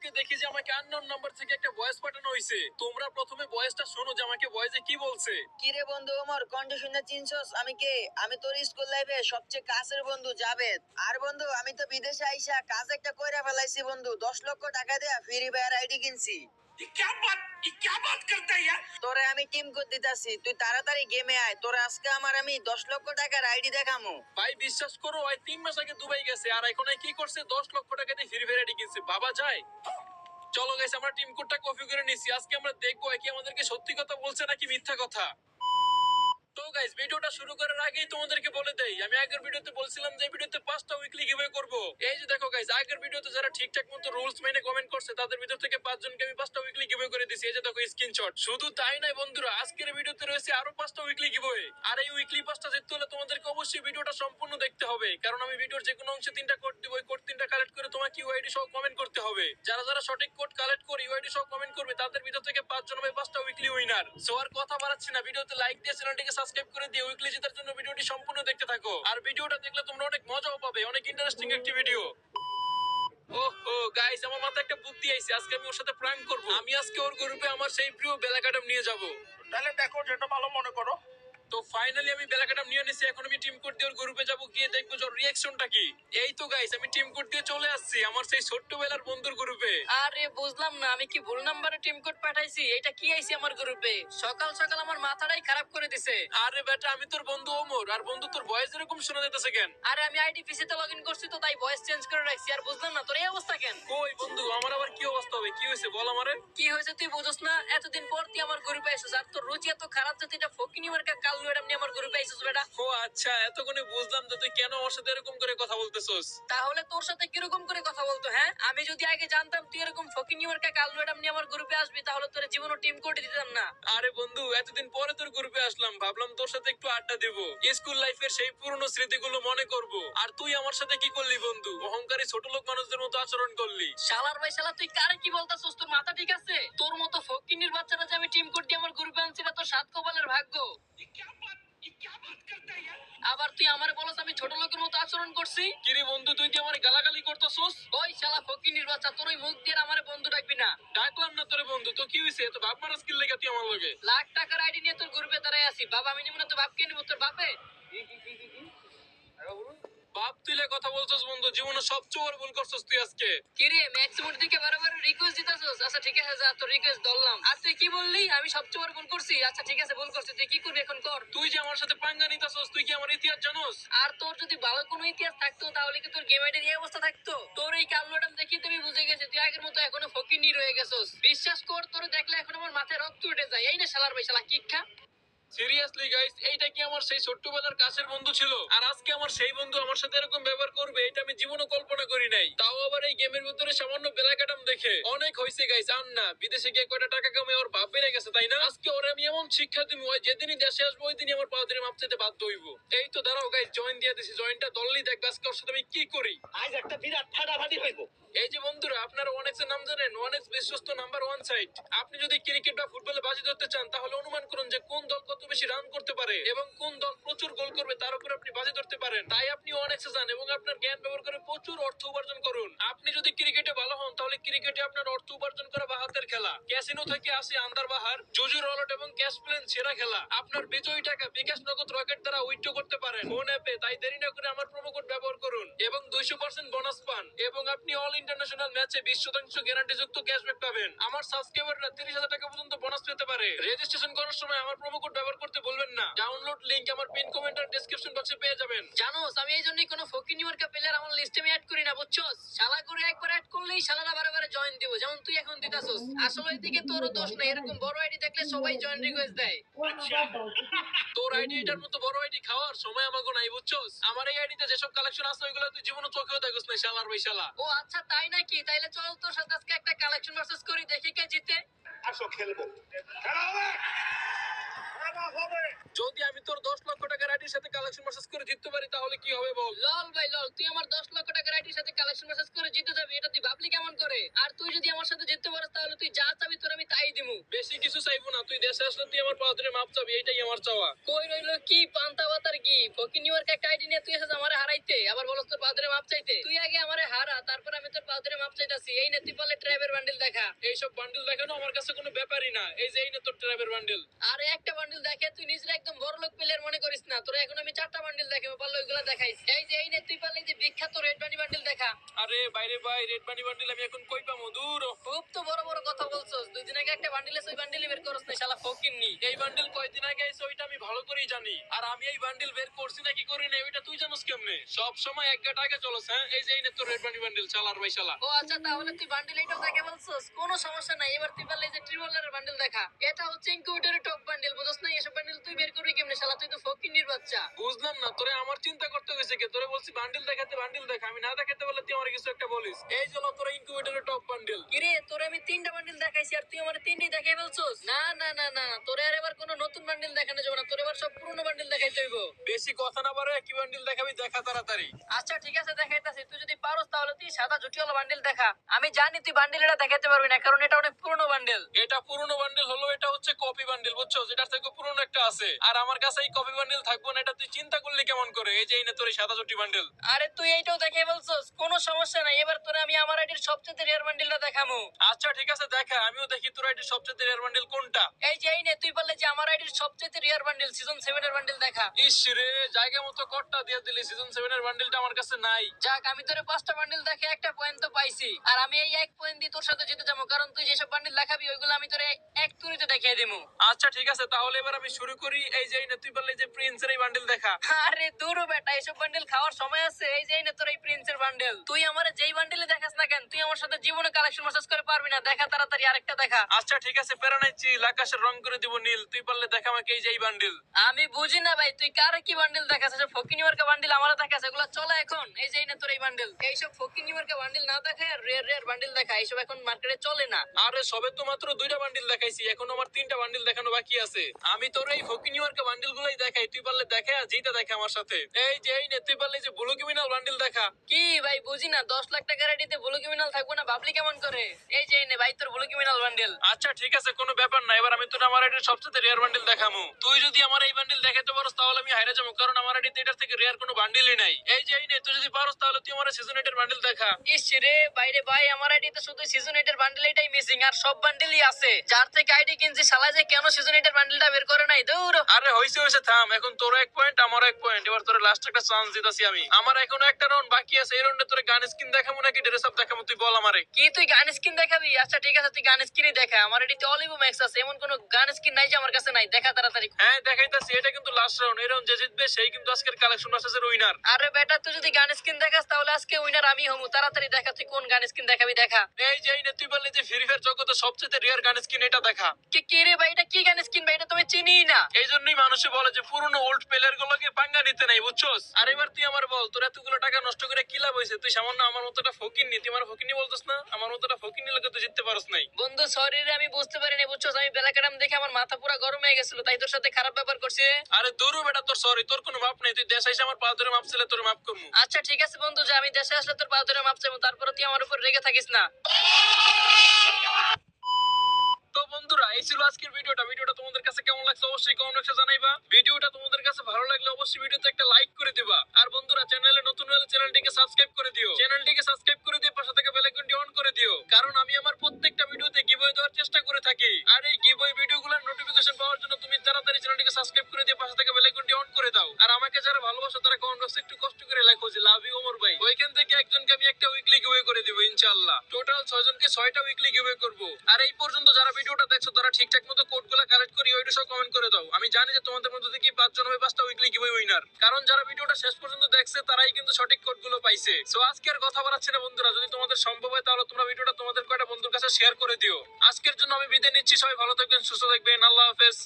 ফেসবুকে দেখি যে আমাকে আননোন নাম্বার থেকে একটা ভয়েস পাঠানো হয়েছে। তোমরা প্রথমে ভয়েসটা শোনো যে আমাকে ভয়েসে কি বলছে। কিরে বন্ধু ওমর, কণ্ঠ শুনে চিনছস আমি কে? আমি তোর স্কুল লাইফে সবচেয়ে কাছের বন্ধু জাভেদ। আর বন্ধু আমি তো বিদেশে আইসা কাজ একটা কইরা ফেলাইছি বন্ধু, 10 লক্ষ টাকা দেয়া ফ্রি ফায়ার আইডি কিনছি। ये क्या बात करता है यार। তোরে আমি টিম কোড দিতাছি, তুই তাড়াতাড়ি গেমে আয়, তোর আজকে আমি 10 লক্ষ টাকার আইডি দেখামু। ভাই বিশ্বাস করো, ওই 3 মাস আগে দুবাই গেছে আর এখন কি করছে, 10 লক্ষ টাকা দিয়ে ফ্রি ফায়ার আইডি কিনছে। বাবা যায়। চলো গাইস, আমরা টিম কোডটা কপি করে নিছি। আজকে আমরা দেখবো কি আমাদেরকে সত্যি কথা বলছে নাকি মিথ্যা কথা। তো গাইস, ভিডিওটা শুরু করার আগেই তোমাদেরকে বলে দেই, আমি আগের ভিডিওতে বলছিলাম যে ভিডিওতে 5টা উইকলি গিভঅ্যাওয়ে করব। এই যে দেখো গাইস, আগের ভিডিওতে যারা ঠিকঠাক মতো রুলস মেনে কমেন্ট করছে তাদের ভিতর থেকে 5 জনকে আমি 5টা উইকলি গিভঅ্যাওয়ে করে দিয়েছি। এই যে দেখো স্ক্রিনশট। শুধু তাই নয় বন্ধুরা, আজকের ভিডিওতে রয়েছে আরো 5টা উইকলি গিভঅ্যাওয়ে। আর এই উইকলি 5টা জিততে হলে তোমাদেরকে অবশ্যই ভিডিওটা সম্পূর্ণ দেখতে হবে, কারণ আমি ভিডিওর যে কোনো অংশে 3টা কোড দিব। ওই কোড 3টা কালেক্ট করে তোমাকে ইউআইডি সহ কমেন্ট করতে হবে। যারা যারা সঠিক কোড কালেক্ট করে ইউআইডি সহ কমেন্ট করবে তাদের ভিতর থেকে 5 জন হবে 5টা উইকলি উইনার। সো আর কথা বাড়াচ্ছি না, ভিডিওতে লাইক দিয়ে চ্যানেলটিকে সাবস্ক্রাইব করে দিয়ে উইকলি জেতার জন্য ভিডিওটি সম্পূর্ণ দেখতে থাকো। আর ভিডিওটা দেখলে তোমরা অনেক মজাও পাবে, অনেক ইন্টারেস্টিং একটি ভিডিও। ওহো গাইস, আমার মাথায় একটা বুদ্ধি আইছে। আজকে আমি ওর সাথে প্র্যাঙ্ক করব। আমি আজকে ওর গ্রুপে আমার সেই প্রিয় বেলাকাটাম নিয়ে যাব। তাহলে দেখো যেটা ভালো মনে করো। তো ফাইনালি আমি বেলাকাটাম নিয়ে নিছি। এখন আমি টিম কোড দিয়ে ওর গ্রুপে যাব, গিয়ে দেখবো যে ওর রিঅ্যাকশনটা কি। এই তো গাইস, আমি টিম কোড দিয়ে চলে আসছি আমার সেই ছোট্টবেলার বন্ধুর গ্রুপে। আরে বুঝলাম না, আমি কি ভুল নাম্বারে টিম কোড পাঠাইছি? এটা কি আইছে আমার গ্রুপে? সকাল সকাল আমার মাথাটাই খারাপ করে দিছে। আরে বেটা, আমি তোর বন্ধু ওমর। আর বন্ধু, তোর ভয়েস এরকম শোনা যাইতেছে কেন? আরে আমি আইডি পিসি তে লগইন করছি তো, তাই ভয়েস চেঞ্জ করে রাখছি। আর বুঝলাম না তোর এই অবস্থা কেন? কই বন্ধু, আমার আবার কি অবস্থা হবে? কি হয়েছে বল আমারে। কি হয়েছে তুই বুঝছ না? এতদিন পর তুই আমার গ্রুপে আইছিস, আর তোর রুচি এত খারাপ যে তুই এটা ফকিনি মার্কা কাল ম্যাডাম নিয়ে আমার গ্রুপে আইছিস বেটা। ও আচ্ছা, এতক্ষণে বুঝলাম যে তুই কেন আমার সাথে এরকম করে কথা বলতেছস। তাহলে তোর সাথে কিরকম করে কথা বলতো? হ্যাঁ, আমি যদি আগে জানতাম তুই এরকম ফকিনি মার্কা কাল ম্যাডাম নিয়ে আমার গ্রুপে আসবি, তাহলে তোর জীবনও টিম কোড দিতাম না। আরে বন্ধু, এতদিন পরে তোর গ্রুপে আসলাম, ভাবলাম তোর সাথে একটু আড্ডা দেব, স্কুল লাইফের সেই পুরনো স্মৃতিগুলো মনে করব। আর তুই আমার সাথে কি করলি বন্ধু? অহংকারী ছোট লোক মানুষদের মতো আচরণ করলি। শালার ভাই শালা, তুই কারে কি বলতাছস? তোর মাথা ঠিক আছে? তোর মতো ফকিন্নির বাচ্চারা যে আমি টিম কোড দিয়ে আমার গ্রুপে আনছি, না তোর সাত কপালের ভাগ্য। ये क्या बात करता है यार। আবার তুই আমারে বলস আমি ছোট লোকের মতো আচরণ করছি? কিরে বন্ধু, তুই কি আমার গালাগালি করতেছস? ওই শালা ফকিন্নির বাচ্চা, তোর ওই মুখ দিয়ে আমারে বন্ধু ডাকবি না। ডাকলাম না তোরে বন্ধু, তো কি হয়েছে? তো বাপ মারাস কি লেগে তুই আমার লগে? লাখ টাকার আইডি নিয়ে তোর গ্রুপে দাঁড়ায় আছি। বাবা আমি নিব না, তো বাপকে নিব। তোর বাপে বাপ তুইলে কথা বলছস বন্ধু, জীবনে সবচেয়ে বড় ভুল করছস তুই আজকে। কিরে ম্যাক্সিমুর দিকে বারবার রিকোয়েস্ট দিতাছস? আচ্ছা ঠিক আছে, যা তোর রিকোয়েস্ট ধরলাম। আর তুই কি বললি? আমি সবচেয়ে বড় ভুল করছি? আচ্ছা ঠিক আছে, ভুল করছিস, তুই কি করবি এখন কর। তুই যে আমার সাথে পাঙ্গা নিতাছস, তুই কি আমার ইতিহাস জানোস? আর তোর যদি ভালো কোনো ইতিহাস থাকতো তাহলে কি তোর গেম আইডির এই অবস্থা থাকতো? তোর এই কাল ম্যাডাম দেখি তুমি বুঝে গেছি তুই আগের মতো এখনো ফকিন্নি রয়ে গেছস। বিশ্বাস কর, তোর দেখলে এখন আমার মাথায় রক্ত উঠে যায়। এই না শালার ভাই শালা কিক্ষা। সিরিয়াসলি গাইস, এইটা কি আমার সেই ছোট্টবেলার কাছের বন্ধু ছিল? আর আজকে আমার সেই বন্ধু আমার সাথে এরকম ব্যবহার করবে, এটা আমি জীবনও কল্পনা করি নাই। তাও আবার এই গেমের ভিতরে সামান্য বেলাকাটাম দেখে। অনেক হয়েছে গাইস, আন না বিদেশে গিয়ে কয়টা টাকা কামাই ওর ভাব বেড়ে গেছে, তাই না? আজকে ওরে আমি এমন শিক্ষা দিব, ওই যেদিনই দেশে আসবো ওই দিনই আমার পা ধরে মাপ চাইতে বাধ্য হইব। এই তো দাঁড়াও গাইস, জয়েন দিয়ে দিছি। জয়েনটা দললি দেখবে আজকে ওর সাথে আমি কি করি। আজ একটা বিরাট ফাটাফাটি হইব। এই যে বন্ধুরা, আপনারা ওয়ানেক্স এর নাম জানেন? ওয়ানেক্স বিশ্বস্ত নাম্বার 1 সাইট। আপনি যদি ক্রিকেট বা ফুটবলে বাজি ধরতে চান তাহলে অনুমান করুন যে কোন দল কত বেশি রান করতে পারে এবং কোন দল প্রচুর গোল করবে, তার উপর আপনি বাজি ধরতে পারেন। তাই আপনি ওয়ানেক্সে যান এবং আপনার জ্ঞান ব্যবহার করে প্রচুর অর্থ উপার্জন করুন। আপনি যদি ক্রিকেটে ভালো হন তাহলে ক্রিকেটে আপনার অর্থ উপার্জন করা বা হাতের খেলা। ক্যাসিনো থেকে আসে আন্দার বাহার, জুজুর রলট এবং ক্যাশ প্লেন সেরা খেলা। আপনার বিজয়ী টাকা বিকাশ নগদ রকেট দ্বারা উইথড্র করতে পারেন ফোন অ্যাপে। তাই দেরি না করে আমার প্রোমো কোড ব্যবহার করুন এবং 200% বোনাস পান এবং আপনি অল ইন্টারন্যাশনাল ম্যাচে 20% গ্যারান্টিযুক্ত ক্যাশব্যাক পাবেন। আমার সাবস্ক্রাইবাররা 30,000 টাকা পর্যন্ত বোনাস পেতে পারে। রেজিস্ট্রেশন করার সময় আমার প্রোমো কোড ব্যবহার করতে ভুলবেন না। ডাউনলোড লিংক আমার পিন কমেন্ট আর ডেসক্রিপশন বক্সে পেয়ে যাবেন। জানোস আমি এই জন্যই কোনো ফকিন্নি মার্কা প্লেয়ার আমার লিস্টে আমি অ্যাড করি না, বুঝছস? শালা করে একবার অ্যাড করলেই শালারা বারে বারে জয়েন দিব, যেমন তুই এখন দিতাছস। আসলে এদিকে তোরও দোষ নাই, এরকম বড় আইডি দেখলে সবাই জয়েন রিকোয়েস্ট দেয়। তোর আইডি এটার মতো বড় আইডি খাওয়ার সময় আমাকে নাই, বুঝছস? আমার এই আইডিতে যেসব কালেকশন আছে ওইগুলো তুই জীবনে চোখেও দেখোস না, শালার ভাই শালা। ও আচ্ছা তাই নাকি? তাইলে চল তোর সাথে আজকে একটা কালেকশন ভার্সেস করি, দেখি কে জিতে। আসো খেলবো। খেলা হবে। খেলা হবে। যদি আমি তোর 10 লক্ষ টাকার আইডির সাথে কালেকশন ভার্সেস করে জিততে পারি তাহলে কি হবে বল? লল ভাই লল, তুই আমার 10 লক্ষ টাকার আইডির সাথে কালেকশন ভার্সেস করে জিতে যাবি, এটা তুই ভাবলি কেমন করে? আর তুই যদি আমার সাথে জিততে পারিস তাহলে তুই যা চাবি তোর আমি তাই দিমু। বেশি কিছু চাইবো না, তুই দেশে আসলে তুই আমার পা ধরে মাপ চাবি, এইটাই আমার চাওয়া। কই রইলো কি পান্তা বাতার কি ফকির নিউইয়র্ক একটা আইডি নিয়ে তুই এসে আমারে হারাইতে আবার বলস তোর পা ধরে মাপ চাইতে। তুই আগে আমারে হারা, তারপর আমি তোর পা ধরে মাপ চাইতাছি। এই নে তুই পারলে ট্র্যাবের বান্ডিল দেখা। এইসব বান্ডিল দেখানো আমার কাছে কোনো ব্যাপারই না। এই যে এই নে তোর ট্র্যাবের বান্ডিল। আর একটা বান্ডিল দেখে তুই নিজের একদম বড় লোক প্লেয়ার মনে করিস না। তোর এখন আমি 4টা বান্ডিল দেখাবো, পারলে ওইগুলা দেখাইস। এই যে এই নে তুই পারলে এই যে বিখ্যাত রেড বান্ডি বান্ডিল দেখা। আরে বাইরে ভাই, রেড বান্ডি বান্ডিল আমি এখন কই পামু? দূর। খুব তো বড় বড় কথা বলছস। 2 দিন আগে একটা বান্ডিল আছে, ওই বান্ডিলই বের করছ না শালা ফকির নি। এই বান্ডিল কয়দিন আগে আইছে ওইটা আমি ভালো করেই জানি। আর আমি এই বান্ডিল বের করছি নাকি করি না ওইটা তুই জানোস কেমনে? সব সময় এক গাট আগে চলস। হ্যাঁ, এই যে এই নে তোর রেড বান্ডি বান্ডিল, চালার ভাই শালা। ও আচ্ছা, তাহলে তুই বান্ডিল এইটাও দেখে বলছস, কোনো সমস্যা নাই। এবার তুই পারলে এই যে ট্রিপলের বান্ডিল দেখা। এটা হচ্ছে ইনকিউবেটরের টপ বান্ডিল, বুঝছস না? এসব বান্ডিল তুই বের করবি কেমনে শালা? তুই তো ফকিন্নির বাচ্চা। বুঝলাম না, তোরে আমার চিন্তা করতে হয়েছে কে? তোরে বলছি বান্ডিল দেখাতে, বান্ডিল দেখা। আমি না দেখাতে বলে তুই আমার কিছু একটা বলিস। এই চলো তোর ইনকিউবেটরের টপ বান্ডিল। কিরে তোরে আমি 3টা বান্ডিল দেখাইছি আর তুই আমার 3টি দেখাই বলছস? না না না না, তোরে আর এবার কোনো নতুন বান্ডিল দেখানো যাবে না। তোরে এবার সব পুরনো বান্ডিল দেখাইতে হইব। বেশি কথা না বাড়ে, কি বান্ডিল দেখাবি দেখা তাড়াতাড়ি। আচ্ছা ঠিক আছে, দেখাইতাছি। তুই যদি পারোস তাহলে তুই সাদা জুটিওয়ালা বান্ডিল দেখা। আমি জানি তুই বান্ডিল এটা দেখাতে পারবি না, কারণ এটা অনেক পুরনো বান্ডিল। এটা পুরনো বান্ডিল হলো, এটা হচ্ছে কপি বান্ডিল, বুঝছো? এটার থেকে পুরনো একটা আছে। আর আমার কাছে এই কপি বান্ডিল থাকবো না, এটা তুই চিন্তা করলি কেমন করে? এই যে এই নে তোর এই সাদা চুটি বান্ডিল। আরে তুই এইটাও দেখাই বলছস, কোনো সমস্যা নাই। এবার তোরে আমি আমার আইডির সবচেয়ে রেয়ার বান্ডিলটা দেখামু। আচ্ছা ঠিক আছে, দেখা। আমিও দেখি তোর আইডির সবচেয়ে রেয়ার বান্ডিল কোনটা। এই যে এই নে তুই বললে যে আমার আইডির সবচেয়ে রিয়ার বান্ডিল সিজন 7 এর বান্ডিল দেখা। ইস রে, জায়গা মতো কটটা দিয়ে দিলি। সিজন 7 এর বান্ডিলটা আমার কাছে নাই। যাক, আমি তোরে 5টা বান্ডিল দেখে একটা পয়েন্ট তো পাইছি। আর আমি এই 1 পয়েন্ট দিয়ে তোর সাথে জিতে যাবো, কারণ তুই যেসব বান্ডিল দেখাবি ওইগুলো আমি তোরে এক তুড়িতে দেখিয়ে দেবো। আচ্ছা ঠিক আছে, তাহলে এবার আমি শুরু করি। এই যে এই নে তুই বললি যে প্রিন্সের এই বান্ডিল দেখা। আরে দূর বেটা, এসব বান্ডিল খাওয়ার সময় আছে? এই যে এই নে তোর এই প্রিন্সের বান্ডিল। তুই আমারে যেই বান্ডিলে দেখাস না কেন, তুই আমার সাথে জীবনে কালেকশন মাসাজ করে পারবি না। দেখা তাড়াতাড়ি আরেকটা দেখা। আচ্ছা ঠিক আছে, প্যারা নাই, চিল। আকাশের রং করে দিব নীল। তুই পারলে দেখা আমাকে এই যে এই বান্ডিল। আমি বুঝি না ভাই, তুই কারে কি বান্ডিল দেখাস? এসব ফকিনি মার্কা বান্ডিল আমারে দেখাস, এগুলো চলে এখন? এই যে এই নে তোর এই বান্ডিল। এইসব ফকিনি মার্কা বান্ডিল না দেখায় আর রেয়ার রেয়ার বান্ডিল দেখা, এইসব এখন মার্কেটে চলে না। আরে সবে তো মাত্র 2টা বান্ডিল দেখাইছি, এখন আমার 3টা বান্ডিল দেখানো বাকি আছে। আমি তোর এই ফকিনি ওয়ার্কা বান্ডিল গুলাই দেখাই, তুই পারলে দেখা আর জিতা দেখা আমার সাথে। এই যে এই নে তুই পারলে যে ব্লু ক্রিমিনাল বান্ডিল দেখা। কি ভাই বুঝি না, 10 লাখ টাকার আইডিতে ব্লু ক্রিমিনাল থাকবো না, ভাবলি কেমন করে? এই যে এই নে ভাই তোর ব্লু ক্রিমিনাল বান্ডিল। আচ্ছা ঠিক আছে, কোনো ব্যাপার না। এবার আমি তোর আমার আইডির সবচেয়ে রেয়ার বান্ডিল দেখামু। তুই যদি আমার এই বান্ডিল দেখাতে পারোস তাহলে আমি হাইরা যাবো, কারণ আমার আইডিতে এটার থেকে রেয়ার কোনো বান্ডিলই নাই। এই যে এই নে তুই যদি পারোস তাহলে তুই আমার সিজন 8 এর বান্ডিল দেখা। ইস রে বাইরে ভাই, আমার আইডিতে শুধু সিজন 8 এর বান্ডিল এটাই মিসিং, আর সব বান্ডিলই আছে। যার থেকে আইডি কিনছি শালা যে কেন সিজন 8 এর বান্ডিলটা বের করে নাই? দূর। আরে হইছে হইছে, থাম। এখন তোর 1 পয়েন্ট, আমার 1 পয়েন্ট। এবার তোর লাস্ট একটা চান্স দিতাছি আমি। আমার এখনো একটা রাউন্ড বাকি আছে। এই রাউন্ডে তোর গান স্কিন দেখামু নাকি ড্রেস আপ দেখামু, তুই বল আমারে। কি তুই গান স্কিন দেখাবি? আচ্ছা ঠিক আছে, তুই গান স্কিনই দেখা। আমার আইডিতে অলিভো ম্যাক্স আছে, এমন কোনো গান স্কিন নাই যে আমার কাছে নাই। দেখা তাড়াতাড়ি। হ্যাঁ দেখাইতাছি। এটা কিন্তু লাস্ট রাউন্ড। এই রাউন্ড যে জিতবে সেই কিন্তু আজকের কালেকশন মাস্টার্সের উইনার। আরে বেটা, তুই যদি গান স্কিন দেখাস তাহলে আজকে উইনার আমি হমু। তাড়াতাড়ি দেখা, তুই কোন গান স্কিন দেখাবি দেখা। এই যে এই নে তুই বললি যে ফ্রি ফায়ার জগতে সবচেয়ে রেয়ার গান স্কিন, এটা দেখা। কি রে ভাই, এটা কি গান স্কিন ভাই? এটা তুমি চিনিই না। এই জন্যই মানুষে বলে যে পুরনো ওল্ড প্লেয়ার গুলোকে পাঙ্গা নিতে নাই, বুঝছস? আর এবার তুই আমার বল, তোর এতগুলো টাকা নষ্ট করে কি লাভ হয়েছে? তুই সামান্য আমার মতো একটা ফকির নি, তুই আমার ফকির নি বলতেস না? আমার মতো একটা ফকির নিলে তুই জিততে পারস নাই। বন্ধু সরি রে, আমি বুঝতে পারিনি, বুঝছস? আমি বেলাকাটাম দেখে আমার মাথা পুরো গরম হয়ে গেছিল, তাই তোর সাথে খারাপ ব্যাপার করছি। আরে দূরু বেটা, তোর সরি, তোর কোনো মাপ নেই। তুই দেশে এসে আমার পা ধরে মাপ ছিলে, তোর মাপ করবো। আচ্ছা ঠিক আছে বন্ধু, যে আমি দেশে আসলে তোর পা ধরে মাপ চাইবো, তারপরে তুই আমার উপর রেগে থাকিস না। তো বন্ধুরা, এই ছিল আজকের ভিডিওটা। ভিডিওটা তোমাদের কাছে কেমন লাগছে অবশ্যই কমেন্ট বক্সে জানাইবা। ভিডিওটা তোমাদের কাছে ভালো লাগলে অবশ্যই ভিডিওতে একটা লাইক করে দিবা। আর বন্ধুরা, চ্যানেলে নতুন হলে চ্যানেলটিকে সাবস্ক্রাইব করে দিও। চ্যানেলটিকে সাবস্ক্রাইব করে দিয়ে পাশে থেকে বেল আইকনটি অন করে দিও, কারণ আমি আমার প্রত্যেকটা ভিডিওতে গিভওয়ে দেওয়ার চেষ্টা করে থাকি। আর এই গিভওয়ে ভিডিওগুলোর নোটিফিকেশন পাওয়ার জন্য তুমি তাড়াতাড়ি চ্যানেলটিকে সাবস্ক্রাইব করে দিয়ে পাশে থেকে বেল আইকনটি অন করে দাও। আর আমাকে যারা ভালোবাসো তারা কমেন্ট বক্সে একটু কষ্ট করে লেখো যে লাভ ইউ ওমর ভাই। ওইখান থেকে একজনকে আমি একটা উইকলি গিভওয়ে করে দিব ইনশাআল্লাহ। টোটাল 6 জনকে 6টা উইকলি গিভওয়ে করব। আর এই পর্যন্ত যারা ভিডিওটা দেখছো তারা ঠিকঠাক মতো কোডগুলো কালেক্ট করে ওইটা সব কমেন্ট করে দাও। আমি জানি যে তোমাদের মধ্যে থেকে 5 জন হবে 5টা উইকলি গিভওয়ে উইনার, কারণ যারা ভিডিওটা শেষ পর্যন্ত দেখছে তারাই কিন্তু সঠিক কোডগুলো পাইছে। সো আজকে আর কথা বাড়াচ্ছি না বন্ধুরা, যদি তোমাদের সম্ভব হয় তাহলে তোমরা ভিডিওটা তোমাদের কয়টা বন্ধুর কাছে শেয়ার করে দিও। আজকের জন্য আমি বিদায় নিচ্ছি। সবাই ভালো থাকবেন, সুস্থ থাকবেন। আল্লাহ হাফেজ।